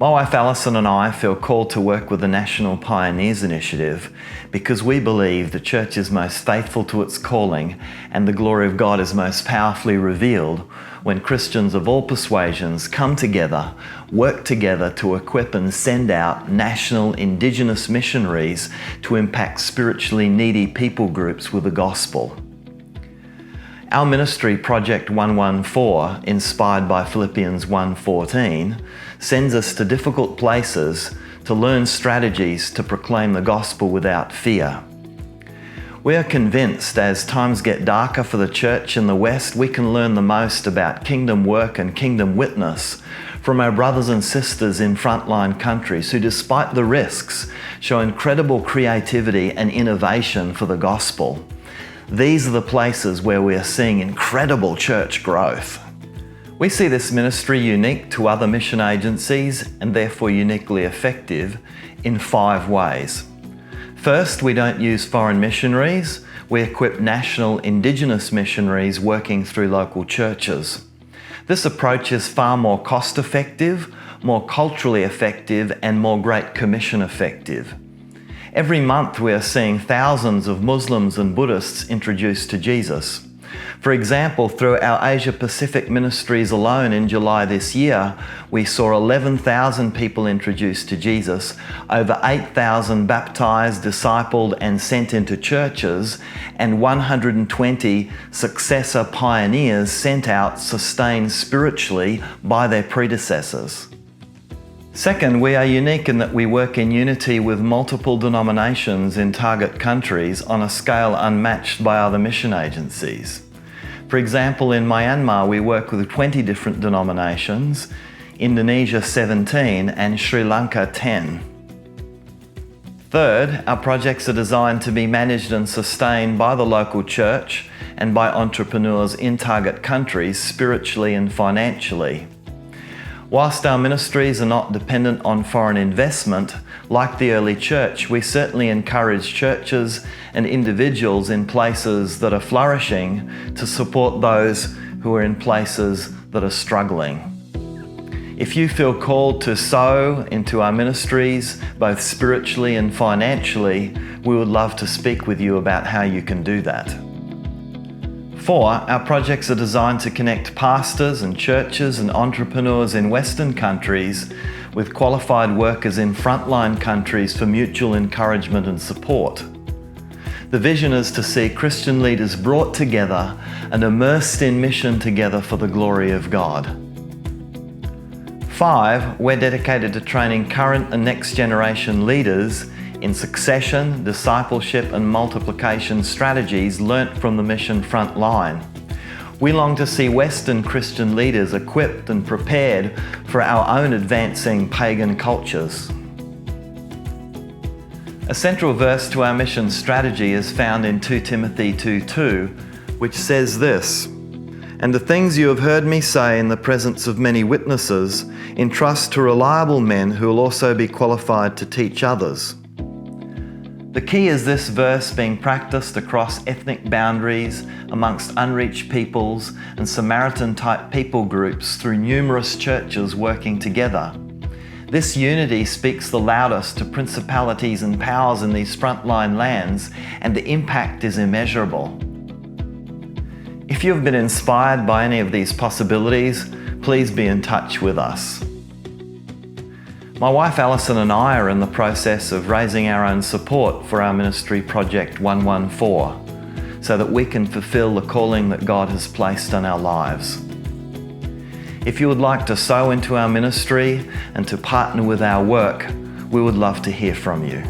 My wife Alison and I feel called to work with the National Pioneers Initiative because we believe the church is most faithful to its calling and the glory of God is most powerfully revealed when Christians of all persuasions come together, work together to equip and send out national Indigenous missionaries to impact spiritually needy people groups with the gospel. Our ministry, Project 114, inspired by Philippians 1:14, sends us to difficult places to learn strategies to proclaim the gospel without fear. We are convinced as times get darker for the church in the West, we can learn the most about kingdom work and kingdom witness from our brothers and sisters in frontline countries who, despite the risks, show incredible creativity and innovation for the gospel. These are the places where we are seeing incredible church growth. We see this ministry unique to other mission agencies and therefore uniquely effective in 5 ways. First, we don't use foreign missionaries. We equip national Indigenous missionaries working through local churches. This approach is far more cost-effective, more culturally effective, and more Great Commission effective. Every month we are seeing thousands of Muslims and Buddhists introduced to Jesus. For example, through our Asia Pacific ministries alone in July this year, we saw 11,000 people introduced to Jesus, over 8,000 baptized, discipled and sent into churches, and 120 successor pioneers sent out, sustained spiritually by their predecessors. Second, we are unique in that we work in unity with multiple denominations in target countries on a scale unmatched by other mission agencies. For example, in Myanmar, we work with 20 different denominations, Indonesia 17, and Sri Lanka 10. Third, our projects are designed to be managed and sustained by the local church and by entrepreneurs in target countries spiritually and financially. Whilst our ministries are not dependent on foreign investment, like the early church, we certainly encourage churches and individuals in places that are flourishing to support those who are in places that are struggling. If you feel called to sow into our ministries, both spiritually and financially, we would love to speak with you about how you can do that. 4, our projects are designed to connect pastors and churches and entrepreneurs in Western countries with qualified workers in frontline countries for mutual encouragement and support. The vision is to see Christian leaders brought together and immersed in mission together for the glory of God. 5, we're dedicated to training current and next generation leaders in succession, discipleship and multiplication strategies learnt from the mission front line. We long to see Western Christian leaders equipped and prepared for our own advancing pagan cultures. A central verse to our mission strategy is found in 2 Timothy 2:2, which says this, "And the things you have heard me say in the presence of many witnesses, entrust to reliable men who will also be qualified to teach others." The key is this verse being practiced across ethnic boundaries, amongst unreached peoples and Samaritan-type people groups through numerous churches working together. This unity speaks the loudest to principalities and powers in these frontline lands, and the impact is immeasurable. If you have been inspired by any of these possibilities, please be in touch with us. My wife Alison and I are in the process of raising our own support for our ministry Project 114 so that we can fulfill the calling that God has placed on our lives. If you would like to sow into our ministry and to partner with our work, we would love to hear from you.